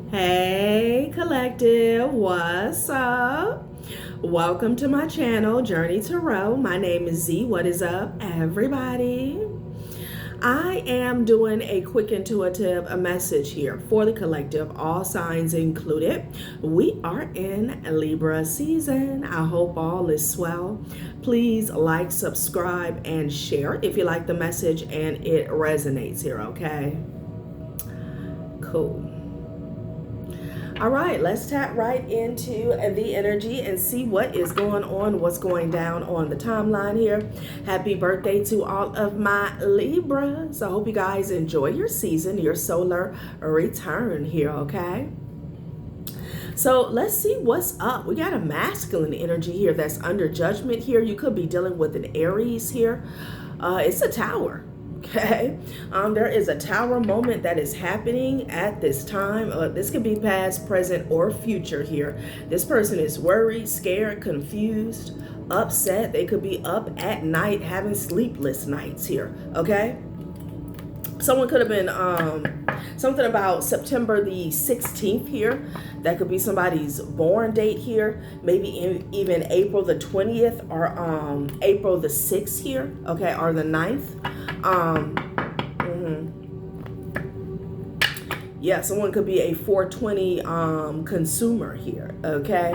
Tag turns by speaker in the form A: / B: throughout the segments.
A: Hey collective, what's up? Welcome to my channel, Journey Tarot. My name is Z. What is up, everybody? I am doing a quick intuitive message here for the collective, all signs included. We are in Libra season. I hope all is swell. Please like, subscribe, and share if you like the message and it resonates here, okay? Cool. All right, let's tap right into the energy and see what is going on, what's going down on the timeline here. Happy birthday to all of my Libras. I hope you guys enjoy your season, your solar return here, okay? So let's see what's up. We got a masculine energy here that's under judgment here. You could be dealing with an Aries here. It's a Tower. Okay, there is a Tower moment that is happening at this time. This could be past, present, or future here. This person is worried, scared, confused, upset. They could be up at night having sleepless nights here. Okay, someone could have been something about September the 16th here. That could be somebody's born date here. Maybe even April the 20th or April the 6th here. Okay, or the 9th. Yeah, someone could be a 420 consumer here. Okay,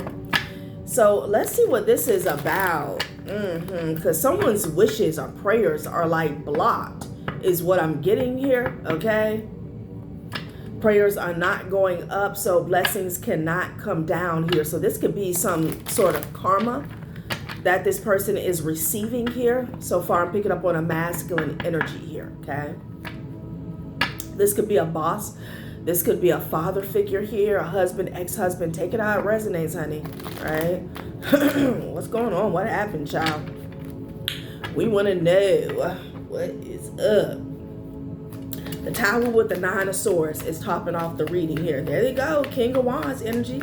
A: so let's see what this is about. Because someone's wishes or prayers are like blocked is what I'm getting here. Okay, prayers are not going up, so blessings cannot come down here. So this could be some sort of karma that this person is receiving here. So far, I'm picking up on a masculine energy here, okay? This could be a boss. This could be a father figure here, a husband, ex-husband. Take it how it resonates, honey, right? What's going on? What happened, child? We want to know what is up. The Tower with the Nine of Swords is topping off the reading here. There you go, King of Wands energy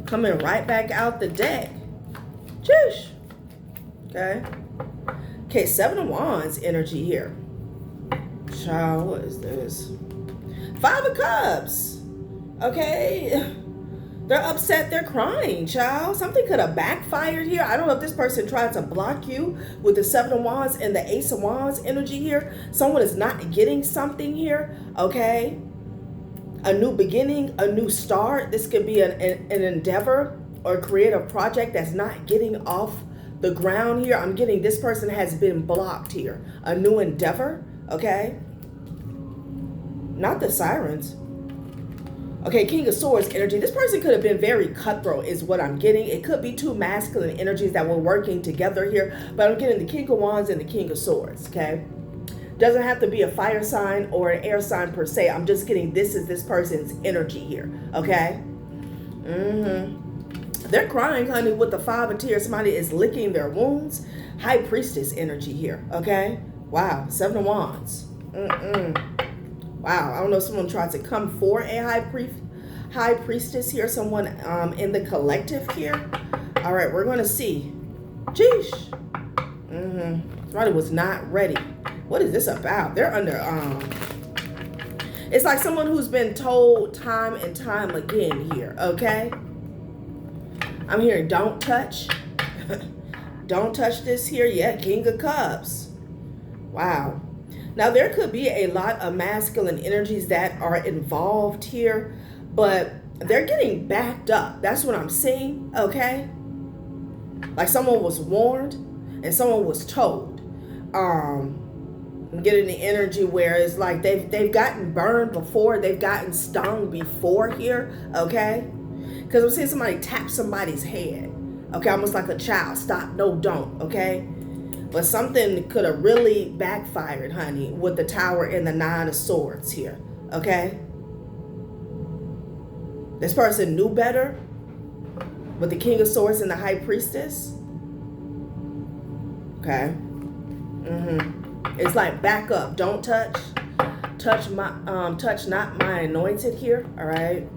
A: coming right back out the deck. Cheesh. Okay, Seven of Wands energy here. Child, what is this? Five of Cups. Okay, they're upset, they're crying, child. Something could have backfired here. I don't know if this person tried to block you with the Seven of Wands and the Ace of Wands energy here. Someone is not getting something here, okay? A new beginning, a new start. This could be an endeavor or creative project that's not getting off the ground here. I'm getting this person has been blocked here. A new endeavor, okay? Not the Sirens. Okay, King of Swords energy. This person could have been very cutthroat is what I'm getting. It could be two masculine energies that were working together here, but I'm getting the King of Wands and the King of Swords, okay? Doesn't have to be a fire sign or an air sign per se. I'm just getting this is this person's energy here, okay? They're crying, honey, with the Five of Tears. Somebody is licking their wounds. High Priestess energy here, okay? Wow, Seven of Wands. Wow, I don't know if someone tried to come for a high priestess here. Someone in the collective here. All right, we're going to see. Jeesh. Somebody was not ready. What is this about? They're under... It's like someone who's been told time and time again here, okay? I'm hearing don't touch. Don't touch this here. Yeah, King of Cups. Wow. Now, there could be a lot of masculine energies that are involved here, but they're getting backed up. That's what I'm seeing, okay? Like someone was warned and someone was told. I'm getting the energy where it's like they've gotten burned before, they've gotten stung before here, okay? Because I'm seeing somebody tap somebody's head, okay? Almost like a child. Stop, no, don't, okay? But something could have really backfired, honey, with the Tower and the Nine of Swords here, okay? This person knew better with the King of Swords and the High Priestess. Okay. It's like back up. Don't touch. Touch not my anointed here, all right?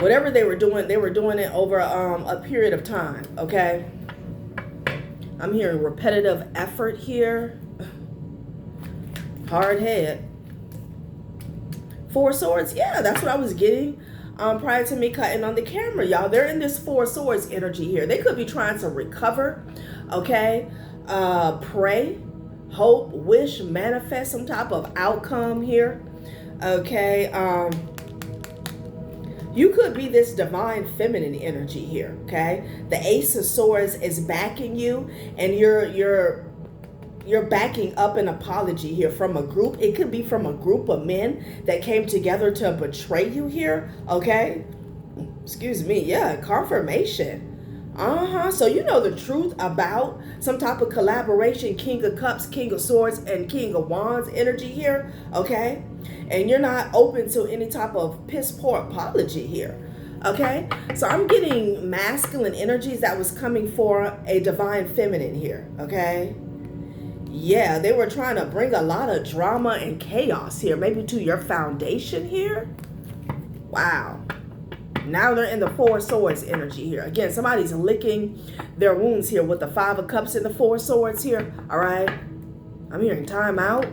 A: Whatever they were doing it over a period of time, okay? I'm hearing repetitive effort here. Hard head. Four of Swords, yeah, that's what I was getting prior to me cutting on the camera, y'all. They're in this Four of Swords energy here. They could be trying to recover, okay? Pray, hope, wish, manifest some type of outcome here, okay? You could be this divine feminine energy here, okay? The Ace of Swords is backing you, and you're backing up an apology here from a group. It could be from a group of men that came together to betray you here, okay? Excuse me, yeah, confirmation. So you know the truth about some type of collaboration, King of Cups, King of Swords, and King of Wands energy here, okay? And you're not open to any type of piss poor apology here, okay? So I'm getting masculine energies that was coming for a divine feminine here, okay? Yeah, they were trying to bring a lot of drama and chaos here, maybe to your foundation here. Wow. Now they're in the Four of Swords energy here. Again, somebody's licking their wounds here with the Five of Cups and the Four of Swords here. All right. I'm hearing time out.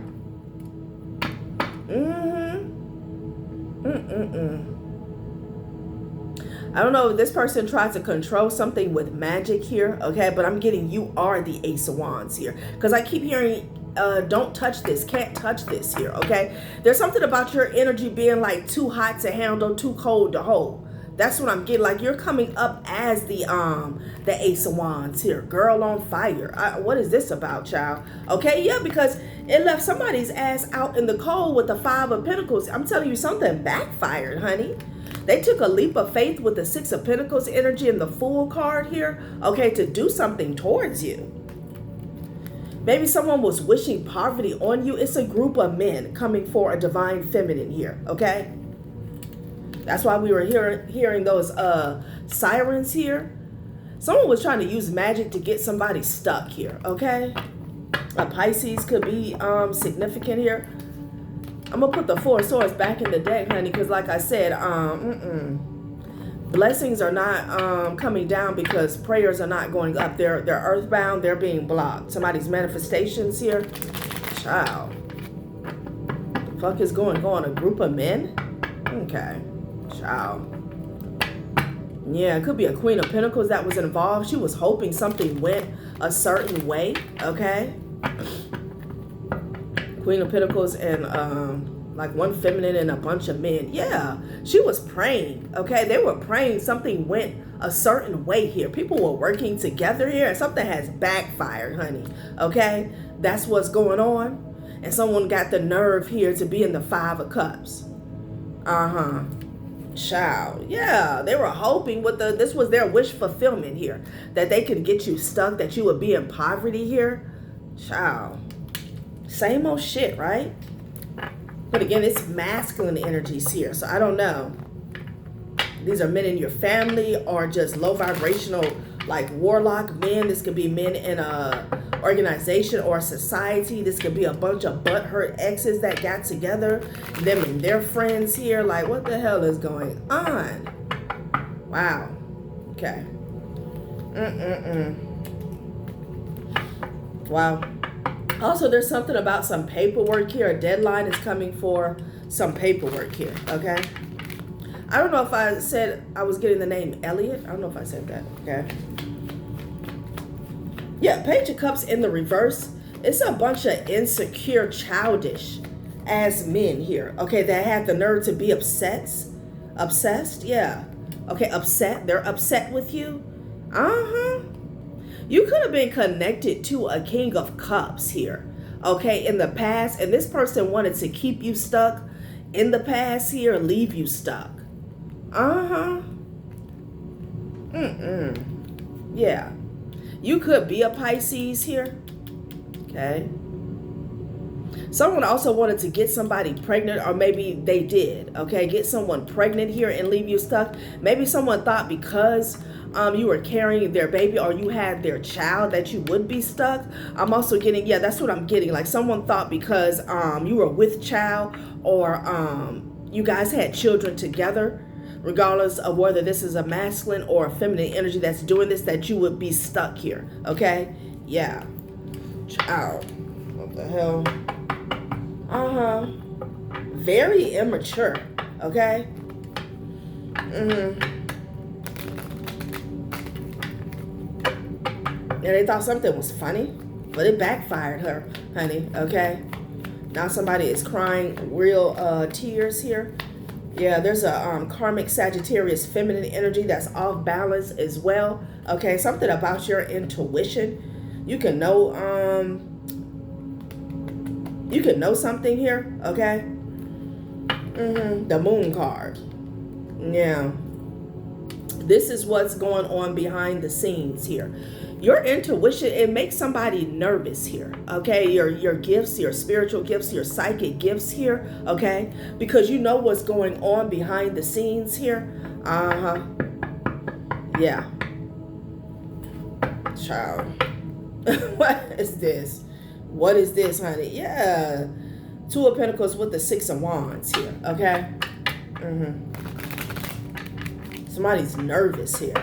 A: I don't know if this person tried to control something with magic here, okay? But I'm getting you are the Ace of Wands here. Because I keep hearing, don't touch this, can't touch this here, okay? There's something about your energy being like too hot to handle, too cold to hold. That's what I'm getting. Like you're coming up as the Ace of Wands here. Girl on fire. What is this about, child? Okay, yeah, because it left somebody's ass out in the cold with the Five of Pentacles. I'm telling you, something backfired, honey. They took a leap of faith with the Six of Pentacles energy and the Fool card here, okay, to do something towards you. Maybe someone was wishing poverty on you. It's a group of men coming for a divine feminine here, okay? That's why we were hearing those sirens here. Someone was trying to use magic to get somebody stuck here, okay? A Pisces could be significant here. I'm going to put the Four of Swords back in the deck, honey, because like I said, blessings are not coming down because prayers are not going up. They're earthbound. They're being blocked. Somebody's manifestations here. Child. The fuck is going on? A group of men? Okay. Child. Yeah, it could be a Queen of Pentacles that was involved. She was hoping something went a certain way, okay? Queen of Pentacles and like one feminine and a bunch of men. Yeah, she was praying, okay? They were praying something went a certain way here. People were working together here and something has backfired, honey, okay? That's what's going on. And someone got the nerve here to be in the Five of Cups. Child, yeah, they were hoping with this was their wish fulfillment here, that they could get you stuck, that you would be in poverty here. Child, same old shit, right? But again, it's masculine energies here, so I don't know. These are men in your family or just low vibrational, like warlock men. This could be men in a organization or a society. This could be a bunch of butthurt exes that got together, them and their friends here. Like, what the hell is going on? Wow. Okay. Wow. Also, there's something about some paperwork here. A deadline is coming for some paperwork here, okay? I don't know if I said I was getting the name Elliot. I don't know if I said that, okay? Yeah, Page of Cups in the reverse. It's a bunch of insecure, childish ass men here, okay, that had the nerve to be obsessed, yeah. Okay, upset. They're upset with you. You could have been connected to a King of Cups here, okay, in the past, and this person wanted to keep you stuck in the past here, leave you stuck. Yeah. You could be a Pisces here, okay? Someone also wanted to get somebody pregnant, or maybe they did, okay? Get someone pregnant here and leave you stuck. Maybe someone thought because you were carrying their baby or you had their child that you would be stuck. I'm also getting, yeah, that's what I'm getting. Like someone thought because you were with child or you guys had children together, regardless of whether this is a masculine or a feminine energy that's doing this, that you would be stuck here, okay? Yeah. Child. What the hell? very immature, okay? And they thought something was funny, but it backfired her, honey, okay? Now somebody is crying real tears here. Yeah, there's a karmic Sagittarius feminine energy that's off balance as well. Okay, something about your intuition. You can know something here, okay? The moon card. Yeah. This is what's going on behind the scenes here. Your intuition, it makes somebody nervous here, okay? Your gifts, your spiritual gifts, your psychic gifts here, okay? Because you know what's going on behind the scenes here. Yeah. Child. What is this? What is this, honey? Yeah. Two of Pentacles with the Six of Wands here, okay? Somebody's nervous here.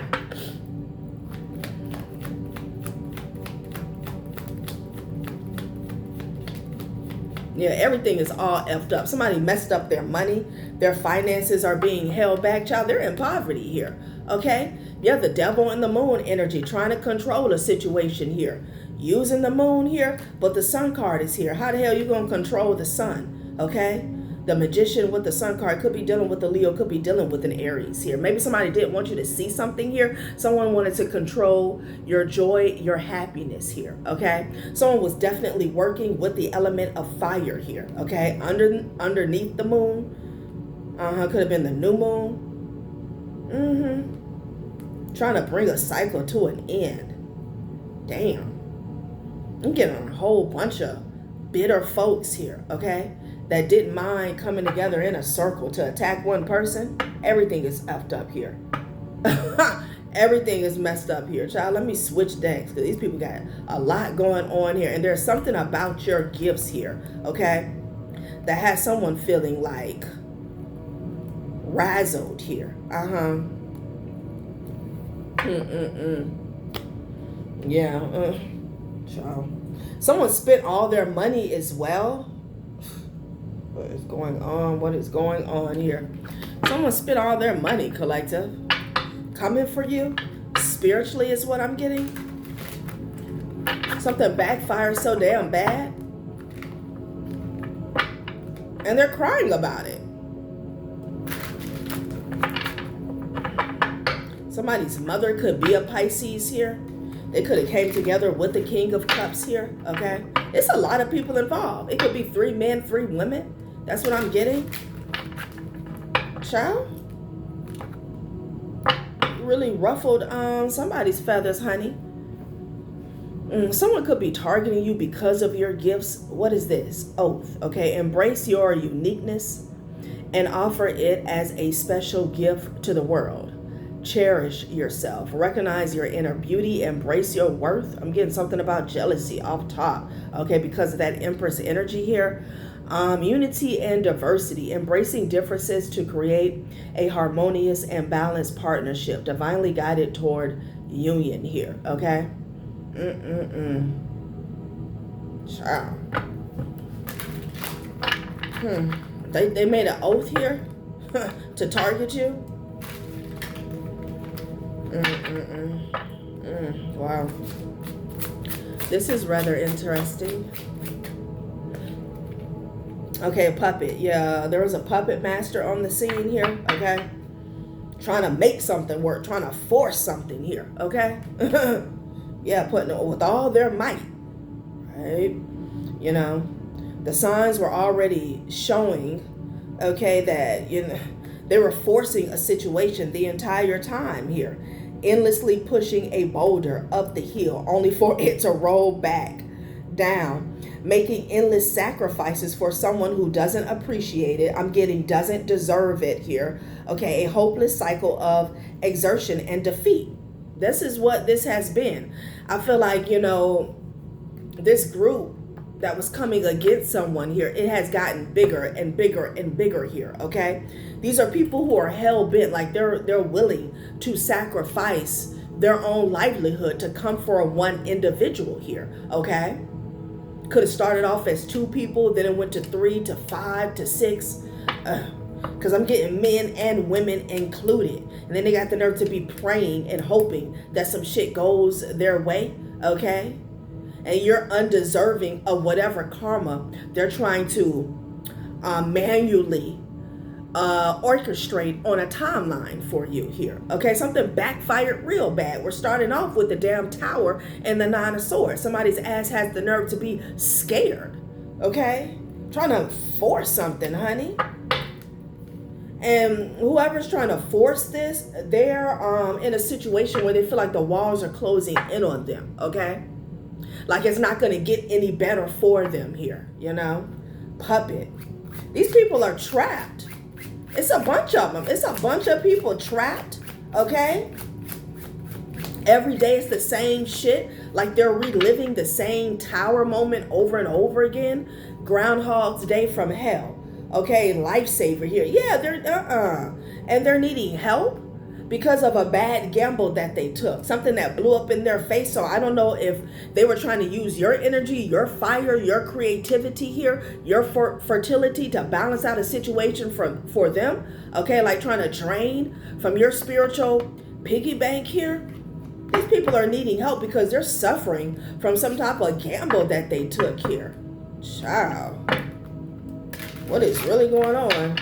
A: Yeah, everything is all effed up. Somebody messed up their money. Their finances are being held back. Child, they're in poverty here, okay? Yeah, the devil and the moon energy trying to control a situation here. Using the moon here, but the sun card is here. How the hell you going to control the sun, okay? The magician with the sun card could be dealing with the Leo, could be dealing with an Aries here. Maybe somebody didn't want you to see something here. Someone wanted to control your joy, your happiness here, okay? Someone was definitely working with the element of fire here, okay? Underneath the moon. Could have been the new moon. Trying to bring a cycle to an end. Damn. I'm getting a whole bunch of bitter folks here, okay? That didn't mind coming together in a circle to attack one person. Everything is effed up here. Everything is messed up here. Child, let me switch decks because these people got a lot going on here. And there's something about your gifts here, okay, that has someone feeling like razzled here. Yeah. Child. Someone spent all their money as well. What is going on? What is going on here? Someone spent all their money, collective. Coming for you. Spiritually is what I'm getting. Something backfires so damn bad. And they're crying about it. Somebody's mother could be a Pisces here. They could have came together with the King of Cups here, okay? It's a lot of people involved. It could be 3 men, 3 women. That's what I'm getting. Child. Really ruffled somebody's feathers, honey. Someone could be targeting you because of your gifts. What is this? Oath, okay? Embrace your uniqueness and offer it as a special gift to the world. Cherish yourself. Recognize your inner beauty. Embrace your worth. I'm getting something about jealousy off top, okay, because of that Empress energy here. Unity and diversity. Embracing differences to create a harmonious and balanced partnership. Divinely guided toward union here, okay? Child. They made an oath here to target you. Wow. This is rather interesting. Okay, a puppet. Yeah, there was a puppet master on the scene here, okay? Trying to make something work, trying to force something here, okay? Yeah, putting it with all their might, right? You know, the signs were already showing, okay, that, you know, they were forcing a situation the entire time here, endlessly pushing a boulder up the hill only for it to roll back down, making endless sacrifices for someone who doesn't appreciate it. I'm getting doesn't deserve it here. Okay, a hopeless cycle of exertion and defeat. This is what this has been. I feel like, you know, this group that was coming against someone here, it has gotten bigger and bigger and bigger here, okay? These are people who are hell-bent, like they're willing to sacrifice their own livelihood to come for one individual here, okay? Could have started off as 2 people, then it went to 3 to 5 to 6. Because I'm getting men and women included. And then they got the nerve to be praying and hoping that some shit goes their way, okay? And you're undeserving of whatever karma they're trying to manually orchestrate on a timeline for you here, okay? Something backfired real bad. We're starting off with the damn tower and the 9 of swords. Somebody's ass has the nerve to be scared, okay? Trying to force something, honey. And whoever's trying to force this, they're in a situation where they feel like the walls are closing in on them, okay? Like it's not going to get any better for them here, you know? Puppet. These people are trapped. It's a bunch of them. It's a bunch of people trapped, okay? Every day it's the same shit. Like they're reliving the same tower moment over and over again. Groundhog's Day from hell. Okay, lifesaver here. Yeah, they're and they're needing help because of a bad gamble that they took. Something that blew up in their face. So I don't know if they were trying to use your energy, your fire, your creativity here, your fertility to balance out a situation for them. Okay, like trying to drain from your spiritual piggy bank here. These people are needing help because they're suffering from some type of gamble that they took here. Child. What is really going on?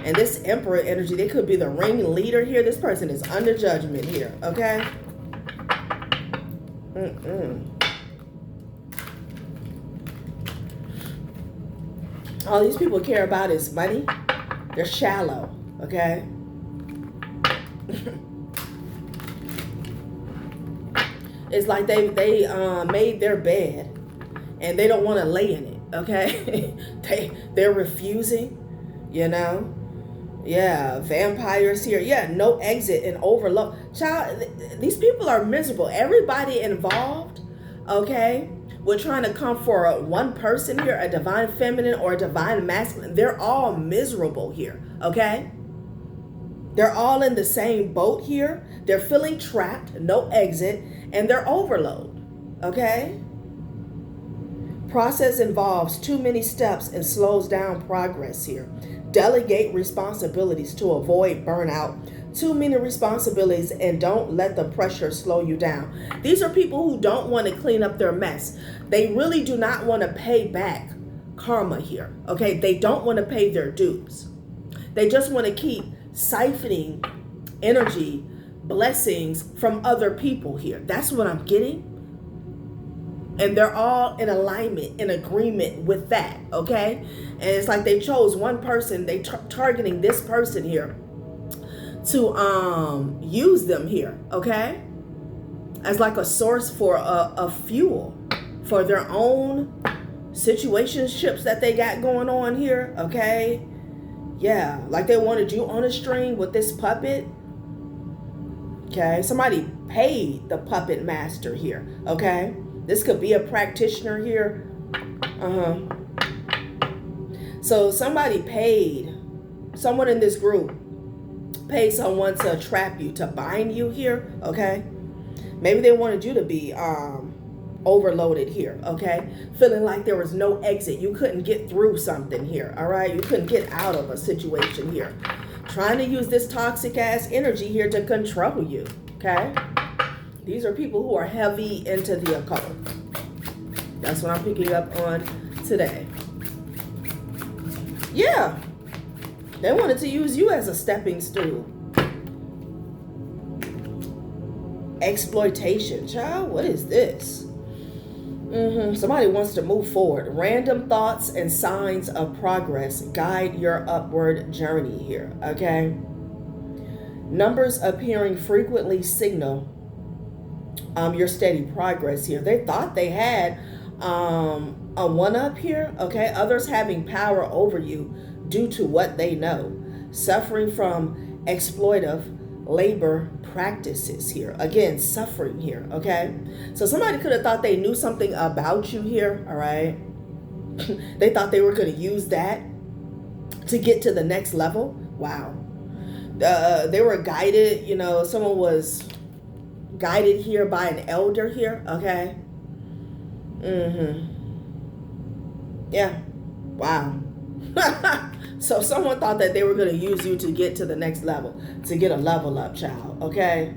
A: And this Emperor energy, they could be the ring leader here. This person is under judgment here, okay? All these people care about is money. They're shallow, okay? It's like they made their bed and they don't want to lay in it, okay? they're refusing, you know? Yeah, vampires here. Yeah, no exit and overload. Child, these people are miserable. Everybody involved, okay? We're trying to come for one person here, a divine feminine or a divine masculine. They're all miserable here, okay? They're all in the same boat here. They're feeling trapped, no exit, and they're overload, okay? Process involves too many steps and slows down progress here. Delegate responsibilities to avoid burnout. Too many responsibilities and don't let the pressure slow you down. These are people who don't want to clean up their mess. They really do not want to pay back karma here, okay? They don't want to pay their dues. They just want to keep siphoning energy, blessings from other people here. That's what I'm getting. And they're all in alignment, in agreement with that, okay? And it's like they chose one person, they targeting this person here to use them here, okay? As like a source for a fuel for their own situationships that they got going on here, okay? Yeah, like they wanted you on a string with this puppet. Okay, somebody paid the puppet master here, okay? This could be a practitioner here. So somebody paid, someone in this group paid someone to trap you, to bind you here, okay? Maybe they wanted you to be overloaded here, okay? Feeling like there was no exit. You couldn't get through something here, all right? You couldn't get out of a situation here. Trying to use this toxic ass energy here to control you, okay? These are people who are heavy into the occult. That's what I'm picking up on today. Yeah. They wanted to use you as a stepping stool. Exploitation. Child, what is this? Somebody wants to move forward. Random thoughts and signs of progress guide your upward journey here, okay? Numbers appearing frequently signal your steady progress here. They thought they had a one-up here, okay? Others having power over you due to what they know. Suffering from exploitive labor practices here. Again, suffering here, okay? So somebody could have thought they knew something about you here, all right? They thought they were going to use that to get to the next level. Wow. They were guided, you know, someone was guided here by an elder here, okay? Yeah. Wow. So someone thought that they were going to use you to get to the next level, to get a level up, child, okay?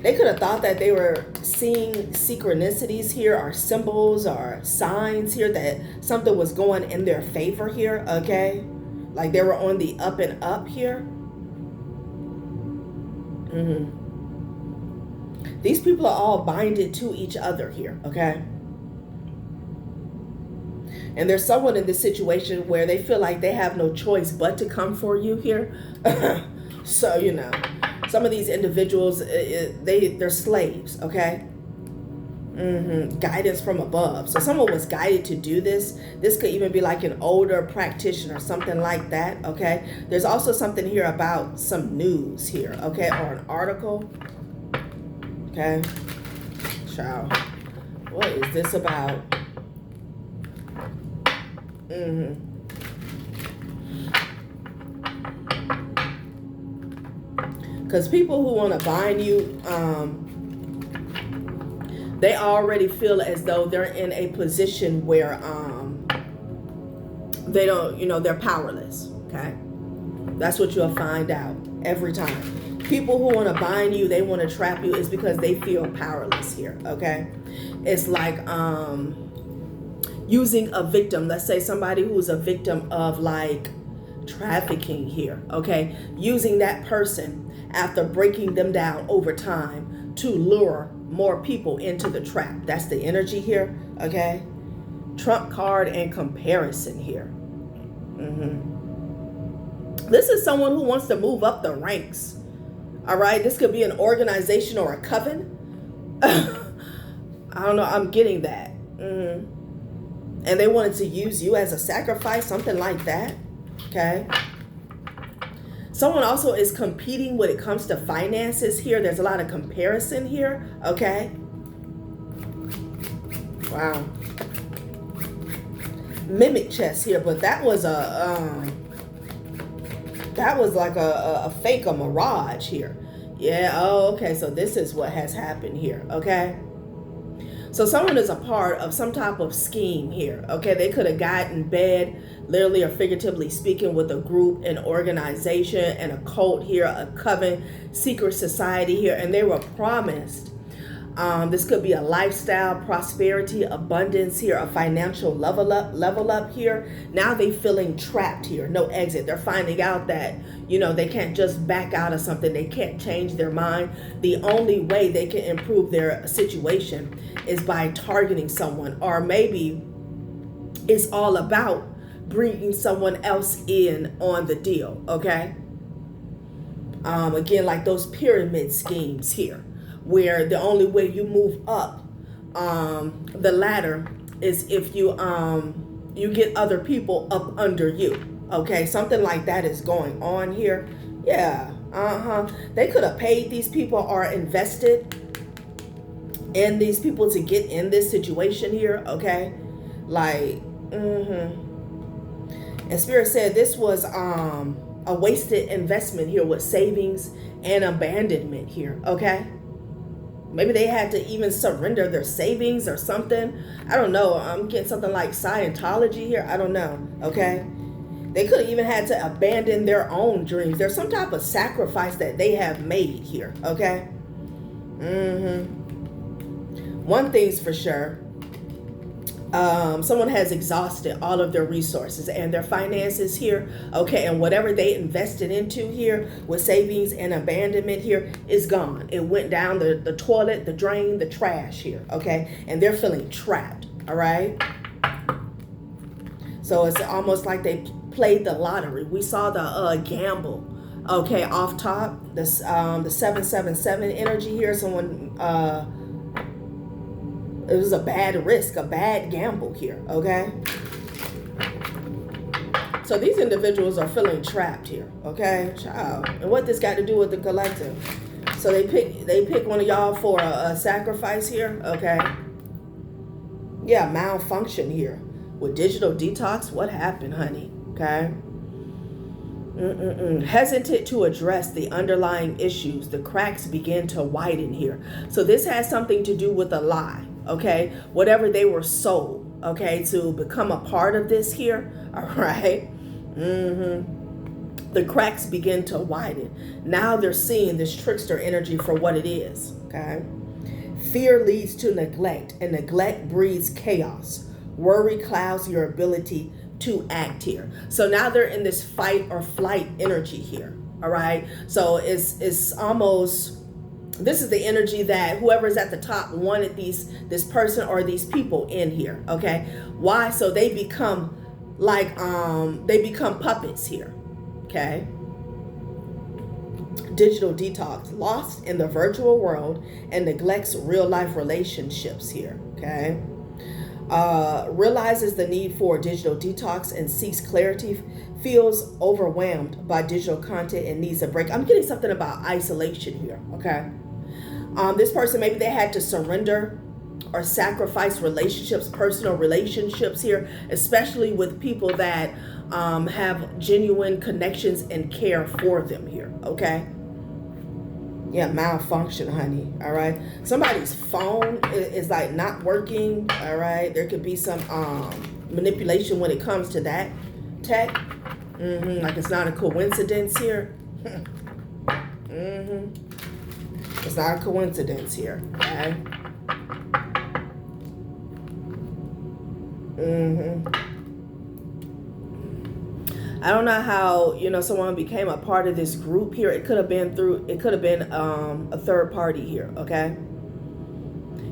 A: They could have thought that they were seeing synchronicities here, or symbols or signs here, that something was going in their favor here, okay? Like they were on the up and up here. These people are all binded to each other here, okay? And there's someone in this situation where they feel like they have no choice but to come for you here. So, you know, some of these individuals, they're slaves, okay? Guidance from above. So someone was guided to do this. This could even be like an older practitioner, something like that, okay? There's also something here about some news here, okay? Or an article, okay? Child, what is this about? Because people who want to bind you, they already feel as though they're in a position where they don't, you know, they're powerless, okay? That's what you'll find out every time. People who want to bind you, they want to trap you, is because they feel powerless here, okay? It's like using a victim. Let's say somebody who's a victim of like trafficking here, okay? Using that person after breaking them down over time to lure more people into the trap. That's the energy here, okay? Trump card and comparison here. This is someone who wants to move up the ranks, all right? This could be an organization or a coven. I don't know, I'm getting that. And they wanted to use you as a sacrifice, something like that, okay? Someone also is competing when it comes to finances here. There's a lot of comparison here, okay? Wow. Mimic chess here, but that was like a fake, a mirage here. Yeah, oh, okay, so this is what has happened here, okay? So someone is a part of some type of scheme here, okay? They could have gotten in bed, literally or figuratively speaking, with a group, an organization, and a cult here, a coven, secret society here, and they were promised. This could be a lifestyle, prosperity, abundance here, a financial level up here. Now they feeling trapped here, no exit. They're finding out that, you know, they can't just back out of something. They can't change their mind. The only way they can improve their situation is by targeting someone, or maybe it's all about bringing someone else in on the deal, okay? Again, like those pyramid schemes here, where the only way you move up the ladder is if you you get other people up under you, okay? Something like that is going on here. Yeah, they could have paid these people or invested in these people to get in this situation here, okay? Like, and Spirit said this was a wasted investment here with savings and abandonment here, okay? Maybe they had to even surrender their savings or something. I don't know. I'm getting something like Scientology here. I don't know, okay? They could have even had to abandon their own dreams. There's some type of sacrifice that they have made here, okay? One thing's for sure. Someone has exhausted all of their resources and their finances here, okay, and whatever they invested into here with savings and abandonment here is gone. It went down the toilet, the drain, the trash here, okay, and they're feeling trapped, all right? So it's almost like they played the lottery. We saw the gamble, okay, off top, this the 777 energy here. Someone it was a bad risk, a bad gamble here, okay? So these individuals are feeling trapped here, okay, child? And what this got to do with the collective? So they pick one of y'all for a sacrifice here, okay? Yeah, malfunction here with digital detox. What happened, honey? Okay. Hesitant to address the underlying issues, the cracks begin to widen here. So this has something to do with a lie, okay? Whatever they were sold, okay, to become a part of this here, all right? The cracks begin to widen. Now they're seeing this trickster energy for what it is, okay? Fear leads to neglect, and neglect breeds chaos. Worry clouds your ability to act here. So now they're in this fight or flight energy here, all right? So it's almost, this is the energy that whoever's at the top wanted this person or these people in here, okay? Why? So they become like, they become puppets here, okay? Digital detox, lost in the virtual world and neglects real life relationships here, okay? Realizes the need for digital detox and seeks clarity, feels overwhelmed by digital content and needs a break. I'm getting something about isolation here, okay? This person, maybe they had to surrender or sacrifice relationships, personal relationships here, especially with people that have genuine connections and care for them here, okay? Yeah, malfunction, honey, all right? Somebody's phone is like not working, all right? There could be some manipulation when it comes to that tech. Like it's not a coincidence here. It's not a coincidence here, okay? I don't know how, someone became a part of this group here. It could have been a third party here, okay?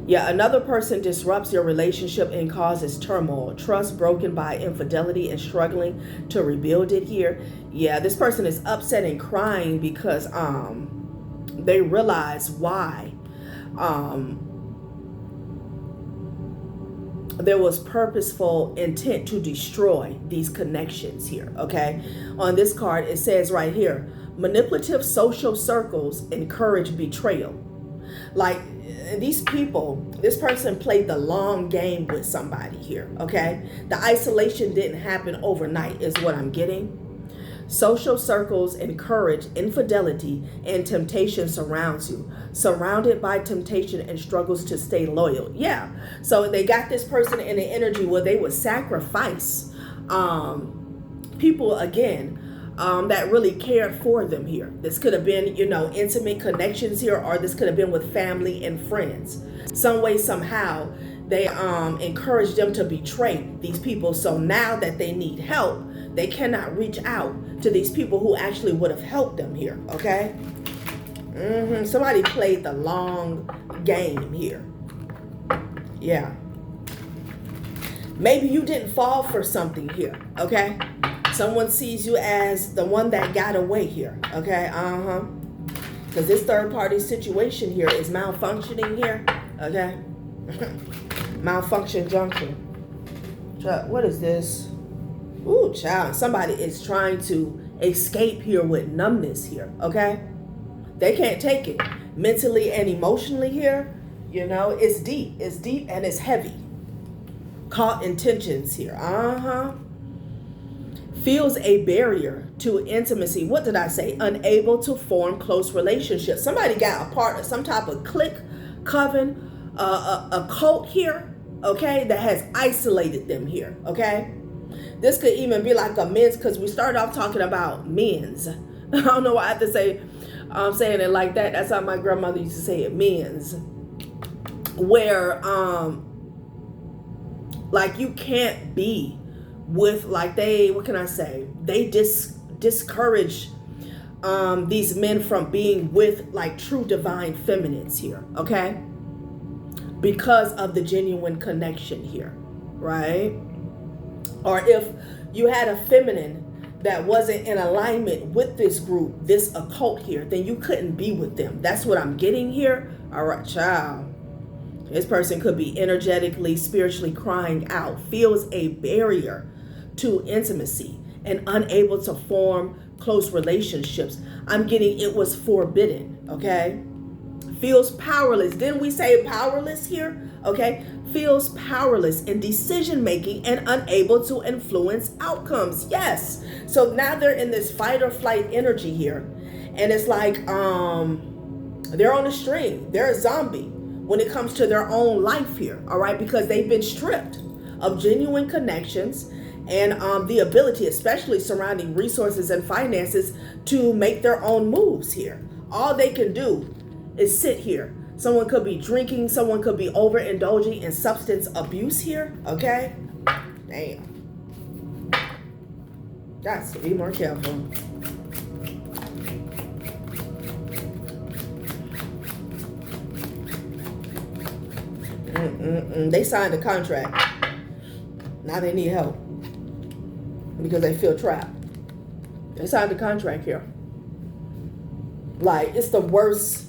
A: Yeah, another person disrupts your relationship and causes turmoil. Trust broken by infidelity and struggling to rebuild it here. Yeah, this person is upset and crying because they realize why there was purposeful intent to destroy these connections here, okay? On this card, it says right here, manipulative social circles encourage betrayal. Like these people, this person played the long game with somebody here, okay? The isolation didn't happen overnight is what I'm getting. Social circles encourage infidelity and temptation surrounds you. Surrounded by temptation and struggles to stay loyal. Yeah. So they got this person in an energy where they would sacrifice people again that really cared for them here. This could have been, intimate connections here, or this could have been with family and friends. Some way, somehow, they encouraged them to betray these people. So now that they need help, they cannot reach out to these people who actually would have helped them here, okay? Somebody played the long game here. Yeah. Maybe you didn't fall for something here, okay? Someone sees you as the one that got away here, okay? Because this third party situation here is malfunctioning here, okay? Malfunction junction. What is this? Ooh, child. Somebody is trying to escape here with numbness here, okay? They can't take it. Mentally and emotionally here, it's deep. It's deep and it's heavy. Caught intentions here. Feels a barrier to intimacy. What did I say? Unable to form close relationships. Somebody got a part of some type of clique, coven, a cult here, okay, that has isolated them here, okay? This could even be like a men's, because we started off talking about men's. I don't know why I have to say, I'm saying it like that. That's how my grandmother used to say it, men's. Where, like you can't be with, like what can I say? They discourage these men from being with like true divine feminines here, okay? Because of the genuine connection here, right? Or if you had a feminine that wasn't in alignment with this group, this occult here, then you couldn't be with them. That's what I'm getting here. All right, child. This person could be energetically, spiritually crying out, feels a barrier to intimacy and unable to form close relationships. I'm getting it was forbidden, okay? Feels powerless. Didn't we say powerless here? Okay? feels powerless in decision making and unable to influence outcomes. Yes. So now they're in this fight or flight energy here. And it's like they're on a string. They're a zombie when it comes to their own life here. All right. Because they've been stripped of genuine connections and the ability, especially surrounding resources and finances, to make their own moves here. All they can do is sit here. Someone could be drinking. Someone could be overindulging in substance abuse here. Okay? Damn. Got to be more careful. They signed a contract. Now they need help because they feel trapped. They signed a contract here. Like, it's the worst.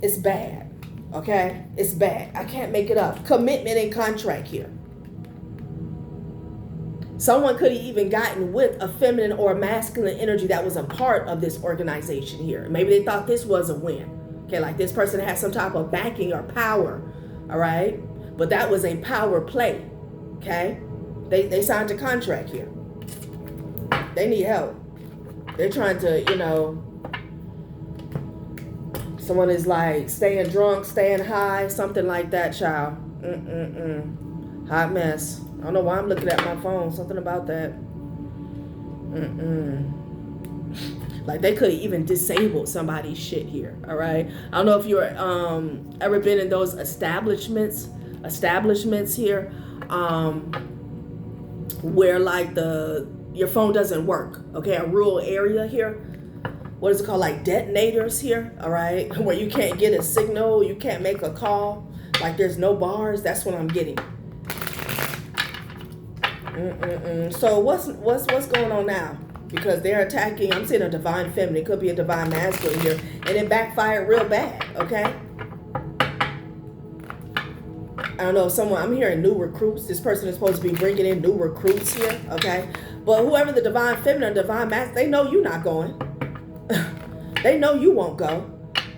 A: It's bad. Okay? It's bad. I can't make it up. Commitment and contract here. Someone could have even gotten with a feminine or a masculine energy that was a part of this organization here. Maybe they thought this was a win. Okay, like this person had some type of backing or power. All right? But that was a power play. Okay? They signed a contract here. They need help. They're trying to, someone is like staying drunk, staying high, something like that, child. Hot mess. I don't know why I'm looking at my phone. Something about that. Like they could have even disabled somebody's shit here. All right. I don't know if you're ever been in those establishments here, where like your phone doesn't work. Okay, a rural area here. What is it called? Like detonators here, all right? Where you can't get a signal, you can't make a call. Like there's no bars. That's what I'm getting. So what's going on now? Because they're attacking. I'm seeing a divine feminine. It could be a divine masculine here, and it backfired real bad. Okay. I don't know if I'm hearing new recruits. This person is supposed to be bringing in new recruits here. Okay. But whoever the divine feminine or divine masculine, they know you're not going. They know you won't go.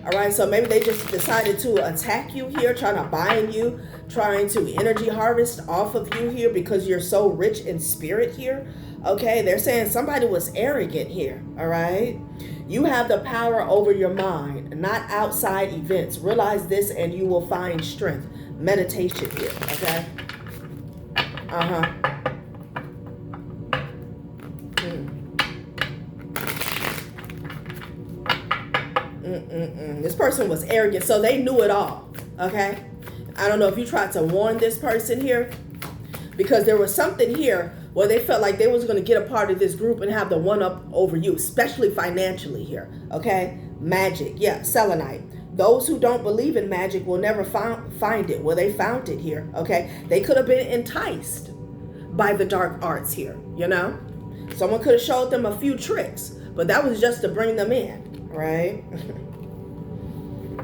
A: All right, so maybe they just decided to attack you here, trying to bind you, trying to energy harvest off of you here because you're so rich in spirit here. Okay, they're saying somebody was arrogant here. All right, you have the power over your mind, not outside events. Realize this and you will find strength. Meditation here. Okay. This person was arrogant, so they knew it all. Okay, I don't know if you tried to warn this person here, because there was something here where they felt like they was going to get a part of this group and have the one up over you, especially financially here. Okay, magic, yeah, selenite. Those who don't believe in magic will never find it. Well, they found it here. Okay, they could have been enticed by the dark arts here. Someone could have showed them a few tricks, but that was just to bring them in. Right?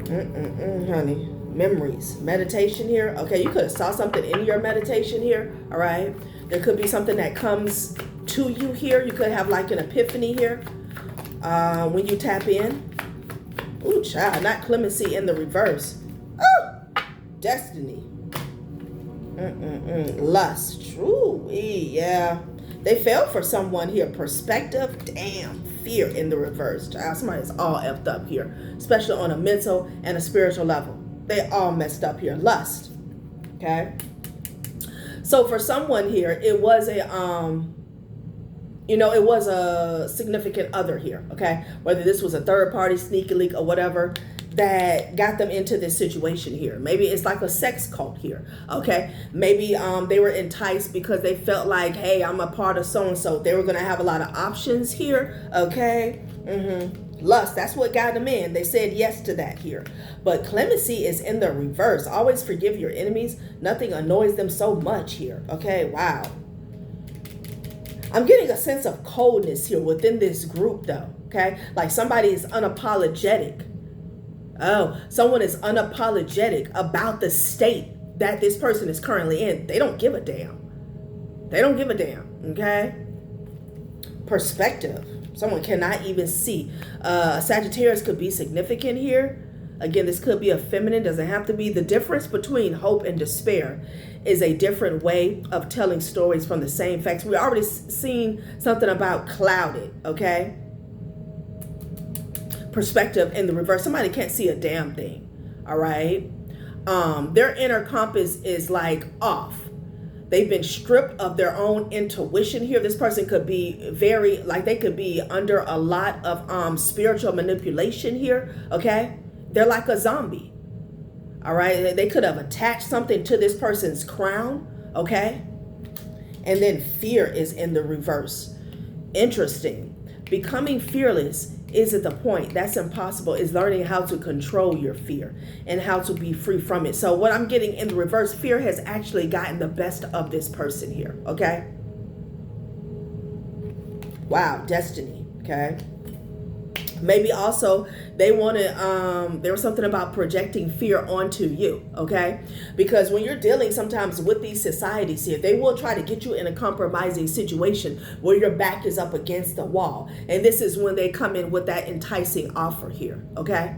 A: Honey. Memories. Meditation here. Okay, you could have saw something in your meditation here. All right? There could be something that comes to you here. You could have like an epiphany here when you tap in. Ooh, child. Not clemency in the reverse. Oh! Destiny. Lust. Ooh, yeah. They fell for someone here. Perspective. Damn. Fear in the reverse. Child, somebody's all effed up here, especially on a mental and a spiritual level. They all messed up here. Lust. Okay. So for someone here, it was a it was a significant other here. Okay. Whether this was a third party, sneaky leak, or whatever that got them into this situation here. Maybe it's like a sex cult here. Okay. Maybe they were enticed because they felt like, hey, I'm a part of so-and-so. They were going to have a lot of options here. Okay. Lust, that's what got them in. They said yes to that here. But clemency is in the reverse. Always forgive your enemies. Nothing annoys them so much here. Okay. Wow. I'm getting a sense of coldness here within this group though. Okay. Like somebody is unapologetic. Oh, someone is unapologetic about the state that this person is currently in. They don't give a damn. They don't give a damn. Okay. Perspective. Someone cannot even see. Sagittarius could be significant here. Again, this could be a feminine, doesn't have to be. The difference between hope and despair is a different way of telling stories from the same facts. We already seen something about clouded, okay? Perspective in the reverse. Somebody can't see a damn thing, all right? Their inner compass is like off. They've been stripped of their own intuition here. This person could be very, like they could be under a lot of spiritual manipulation here, okay? They're like a zombie, all right? They could have attached something to this person's crown, okay? And then fear is in the reverse. Interesting. Becoming fearless isn't the point. That's impossible. It's learning how to control your fear and how to be free from it. So what I'm getting in the reverse, fear has actually gotten the best of this person here, okay? Wow, destiny, okay? Maybe also they wanted, there was something about projecting fear onto you, okay? Because when you're dealing sometimes with these societies here, they will try to get you in a compromising situation where your back is up against the wall. And this is when they come in with that enticing offer here, okay?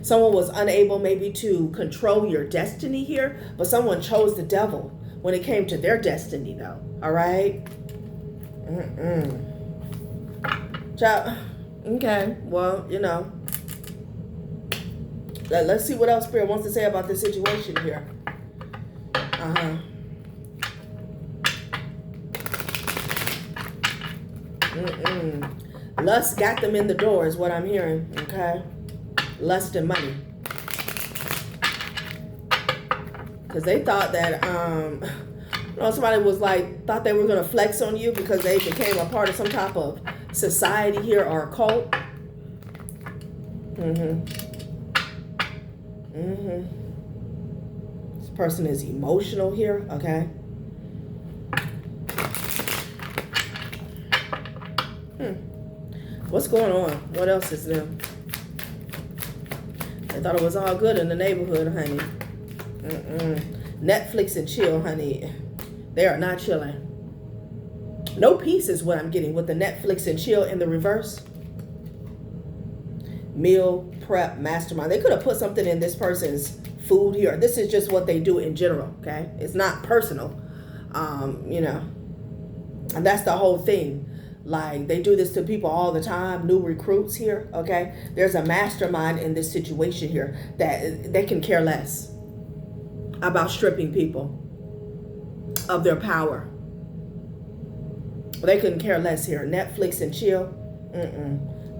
A: Someone was unable maybe to control your destiny here, but someone chose the devil when it came to their destiny though, all right? Ciao. Okay, well, you know, let's see what else Spirit wants to say about this situation here. Lust got them in the door is what I'm hearing, okay? Lust and money. Because they thought that, you know, somebody was like, thought they were going to flex on you because they became a part of some type of society here or a cult. This person is emotional here, okay? What's going on? What else is new? They thought it was all good in the neighborhood, honey. Netflix and chill, honey. They are not chilling. No peace is what I'm getting with the Netflix and chill in the reverse. Meal prep mastermind. They could have put something in this person's food here. This is just what they do in general, okay? It's not personal, you know. And that's the whole thing. Like, they do this to people all the time, new recruits here, okay? There's a mastermind in this situation here that they can care less about stripping people of their power. They couldn't care less here. Netflix and chill.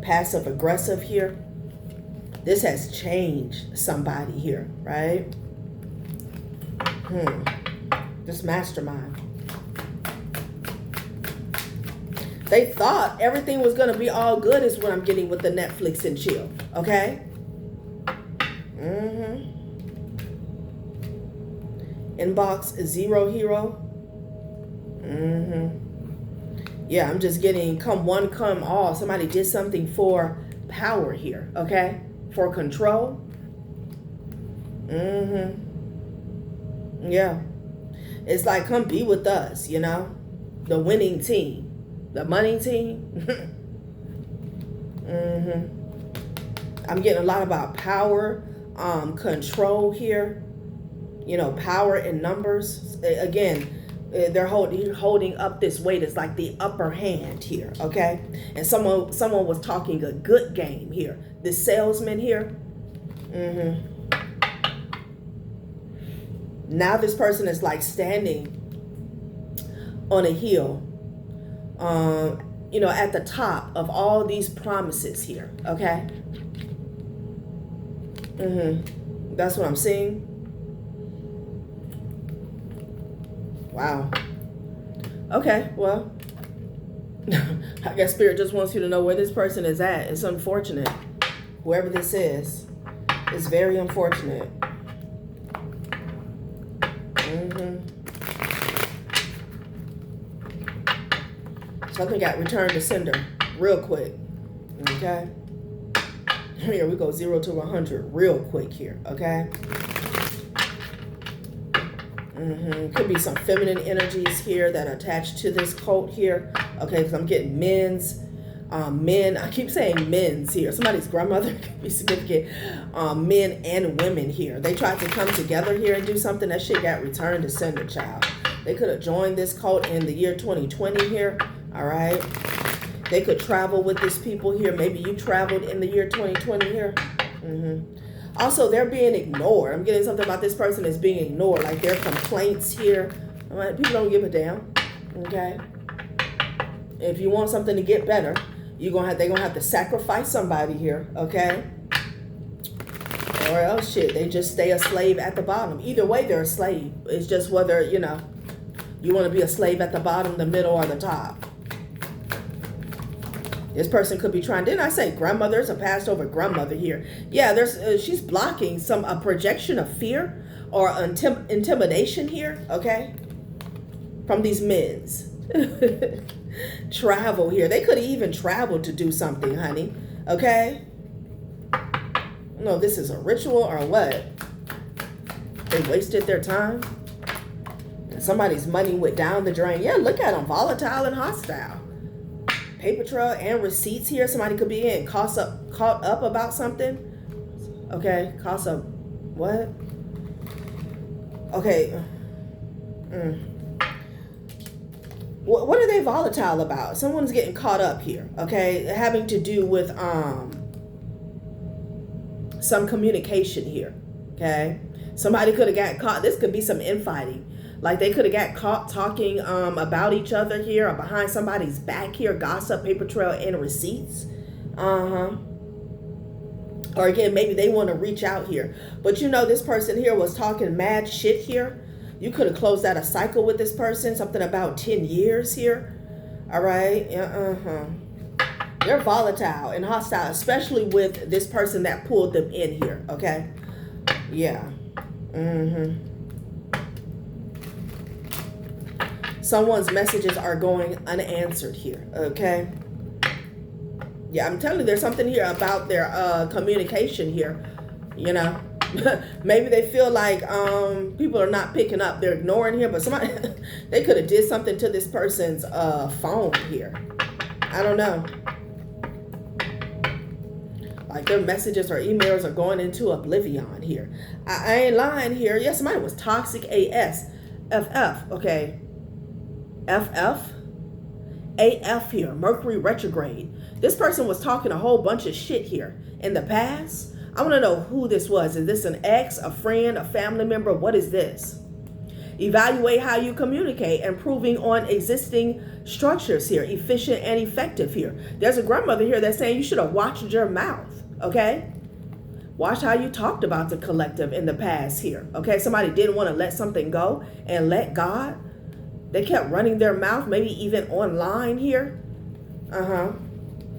A: Passive aggressive here. This has changed somebody here, right? This mastermind. They thought everything was going to be all good is what I'm getting with the Netflix and chill, okay? Inbox zero hero. Yeah, I'm just getting come one, come all. Somebody did something for power here, okay? For control. Yeah. It's like, come be with us, you know? The winning team. The money team. I'm getting a lot about power, control here. You know, power in numbers. Again, they're holding up this weight. It's like the upper hand here, okay? And someone was talking a good game here. This salesman here. Now this person is like standing on a hill, you know, at the top of all these promises here, okay? That's what I'm seeing. Wow. Okay, well, I guess Spirit just wants you to know where this person is at. It's unfortunate. Whoever this is, it's very unfortunate. Something got returned to sender real quick. Okay. Here we go, 0 to 100 real quick here, okay? Could be some feminine energies here that are attached to this cult here. Okay, because I'm getting men's Men, I keep saying men's here. Somebody's grandmother could be significant. Men and women here. They tried to come together here and do something. That shit got returned to sender, child. They could have joined this cult in the year 2020 here. All right. They could travel with these people here. Maybe you traveled in the year 2020 here. Also, they're being ignored. I'm getting something about this person is being ignored. Like their complaints here. All right. People don't give a damn. Okay. If you want something to get better, they're gonna have to sacrifice somebody here, okay? Or else shit, they just stay a slave at the bottom. Either way, they're a slave. It's just whether, you know, you want to be a slave at the bottom, the middle, or the top. This person could be trying, didn't I say grandmother's a passed over grandmother here? Yeah, there's she's blocking a projection of fear or intimidation here, okay? From these men's. Travel here. They could have even traveled to do something, honey. Okay? I don't know if this is a ritual or what. They wasted their time. And somebody's money went down the drain. Yeah, look at them. Volatile and hostile. Paper trail and receipts here. Somebody could be in caught up about something. Okay. Caught up. What? Okay. What are they volatile about? Someone's getting caught up here, okay? Having to do with some communication here, okay? Somebody could have got caught. This could be some infighting. Like they could have got caught talking about each other here or behind somebody's back here. Gossip, paper trail, and receipts. Or again, maybe they want to reach out here. But you know, this person here was talking mad shit here. You could have closed out a cycle with this person, something about 10 years here. All right. They're volatile and hostile, especially with this person that pulled them in here. Okay. Yeah. Someone's messages are going unanswered here. Okay. Yeah, I'm telling you, there's something here about their communication here. You know. Maybe they feel like people are not picking up. They're ignoring here, but somebody they could have did something to this person's phone here. I don't know. Like their messages or emails are going into oblivion here. I ain't lying here. Yes, somebody was toxic AS. FF, okay. FF? AF here. Mercury retrograde. This person was talking a whole bunch of shit here in the past. I want to know who this was. Is this an ex, a friend, a family member? What is this? Evaluate how you communicate, improving on existing structures here, efficient and effective here. There's a grandmother here that's saying you should have watched your mouth, okay? Watch how you talked about the collective in the past here, okay? Somebody didn't want to let something go and let God. They kept running their mouth, maybe even online here.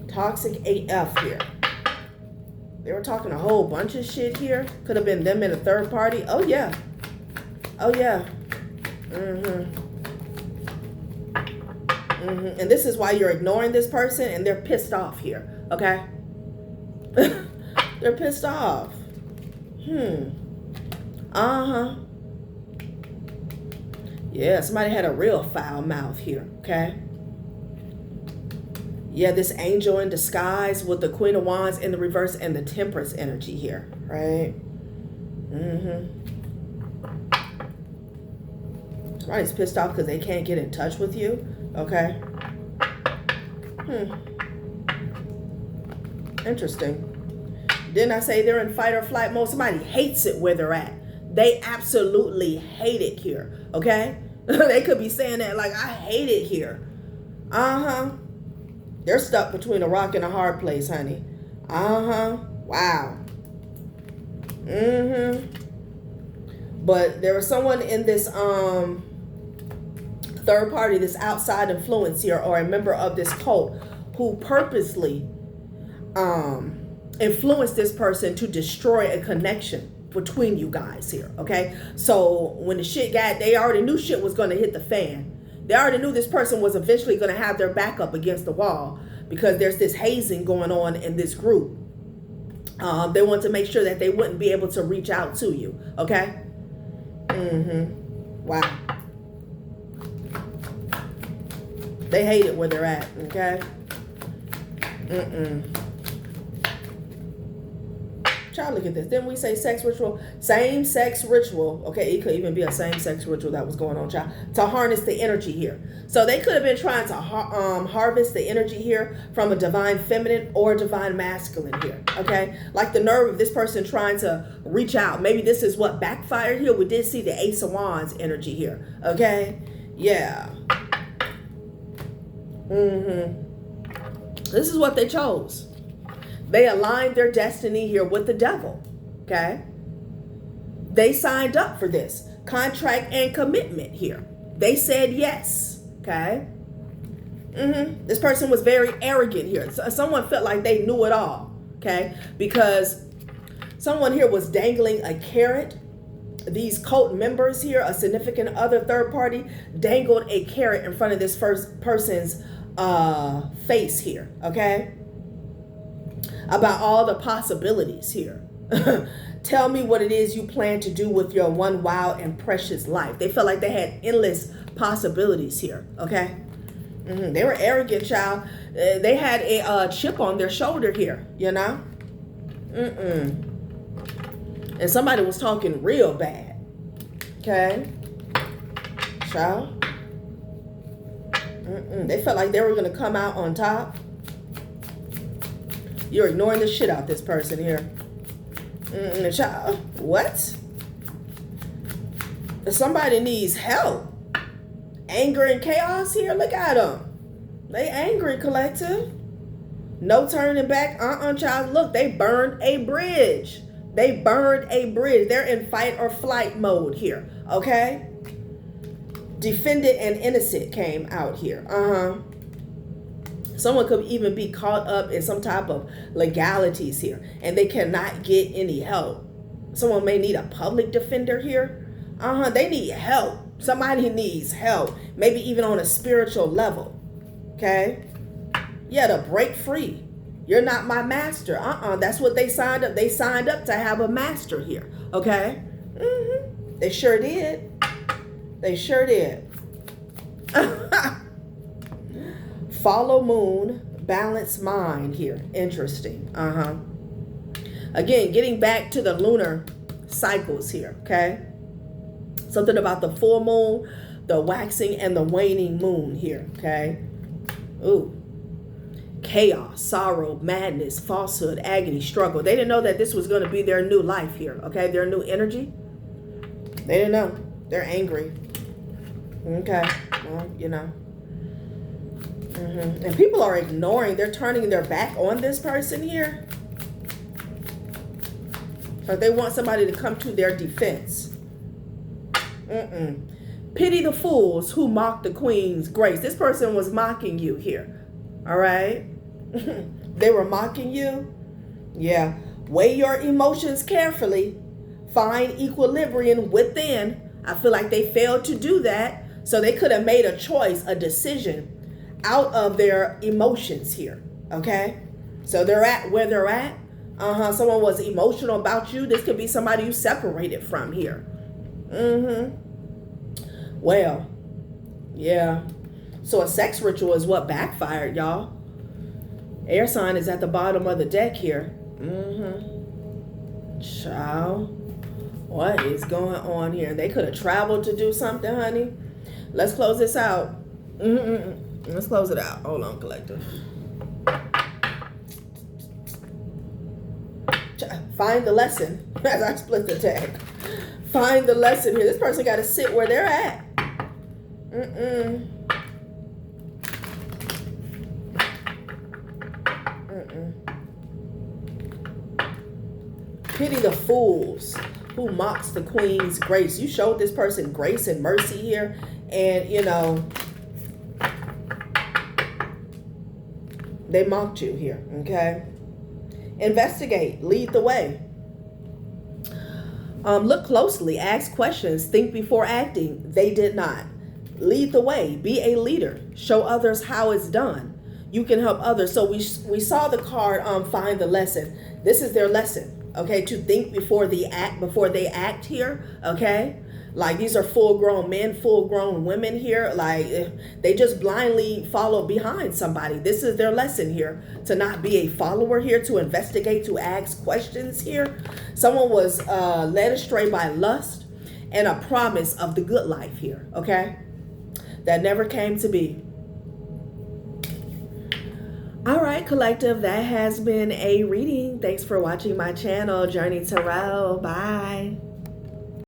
A: Toxic AF here. They were talking a whole bunch of shit here. Could have been them in a third party. Oh, yeah. Oh, yeah. And this is why you're ignoring this person and they're pissed off here. Okay? They're pissed off. Yeah, somebody had a real foul mouth here. Okay? Yeah, this angel in disguise with the Queen of Wands in the reverse and the Temperance energy here, right? Somebody's pissed off because they can't get in touch with you, okay? Interesting. Didn't I say they're in fight or flight mode? Somebody hates it where they're at. They absolutely hate it here, okay? They could be saying that like, I hate it here. They're stuck between a rock and a hard place, honey. Wow. But there was someone in this third party, this outside influence here, or a member of this cult who purposely influenced this person to destroy a connection between you guys here, okay? So when the shit they already knew shit was going to hit the fan. They already knew this person was eventually going to have their back up against the wall because there's this hazing going on in this group. They want to make sure that they wouldn't be able to reach out to you, okay? Wow. They hate it where they're at, okay? Child, look at this. Didn't we say sex ritual? Same-sex ritual. Okay, it could even be a same-sex ritual that was going on, child, to harness the energy here. So they could have been trying to harvest the energy here from a divine feminine or divine masculine here, okay? Like the nerve of this person trying to reach out. Maybe this is what backfired here. We did see the Ace of Wands energy here, okay? Yeah. This is what they chose. They aligned their destiny here with the devil, okay? They signed up for this. Contract and commitment here. They said yes, okay? This person was very arrogant here. Someone felt like they knew it all, okay? Because someone here was dangling a carrot. These cult members here, a significant other third party, dangled a carrot in front of this first person's face here, okay? About all the possibilities here. Tell me what it is you plan to do with your one wild and precious life. They felt like they had endless possibilities here, okay? They were arrogant, child. They had a chip on their shoulder here, you know? And somebody was talking real bad, okay? Child. They felt like they were going to come out on top. You're ignoring the shit out this person here. Child, what? Somebody needs help. Anger and chaos here. Look at them. They angry, collective. No turning back. Child. Look, they burned a bridge. They burned a bridge. They're in fight or flight mode here. Okay? Defendant and innocent came out here. Someone could even be caught up in some type of legalities here, and they cannot get any help. Someone may need a public defender here. They need help. Somebody needs help, maybe even on a spiritual level. Okay? Yeah, to break free. You're not my master. That's what they signed up. They signed up to have a master here. Okay? They sure did. They sure did. Follow moon, balance mind here. Interesting. Again, getting back to the lunar cycles here, okay? Something about the full moon, the waxing, and the waning moon here, okay? Ooh. Chaos, sorrow, madness, falsehood, agony, struggle. They didn't know that this was going to be their new life here, okay? Their new energy. They didn't know. They're angry. Okay. Well, you know. And people are ignoring. They're turning their back on this person here. Or they want somebody to come to their defense. Pity the fools who mock the queen's grace. This person was mocking you here. All right? They were mocking you. Yeah. Weigh your emotions carefully. Find equilibrium within. I feel like they failed to do that. So they could have made a choice, a decision out of their emotions here. Okay? So they're at where they're at. Someone was emotional about you. This could be somebody you separated from here. Well, yeah. So a sex ritual is what backfired, y'all. Air sign is at the bottom of the deck here. Child. What is going on here? They could have traveled to do something, honey. Let's close this out. Let's close it out. Hold on, collective. Find the lesson as I split the deck. Find the lesson here. This person got to sit where they're at. Pity the fools who mocks the queen's grace. You showed this person grace and mercy here. And, you know, they mocked you here, okay? Investigate. Lead the way. Look closely. Ask questions. Think before acting. They did not. Lead the way. Be a leader. Show others how it's done. You can help others. So we saw the card find the lesson. This is their lesson, okay? To think before they act here, okay? Like, these are full-grown men, full-grown women here. Like, they just blindly follow behind somebody. This is their lesson here, to not be a follower here, to investigate, to ask questions here. Someone was led astray by lust and a promise of the good life here, okay? That never came to be. All right, collective, that has been a reading. Thanks for watching my channel, Journey Tarot. Bye.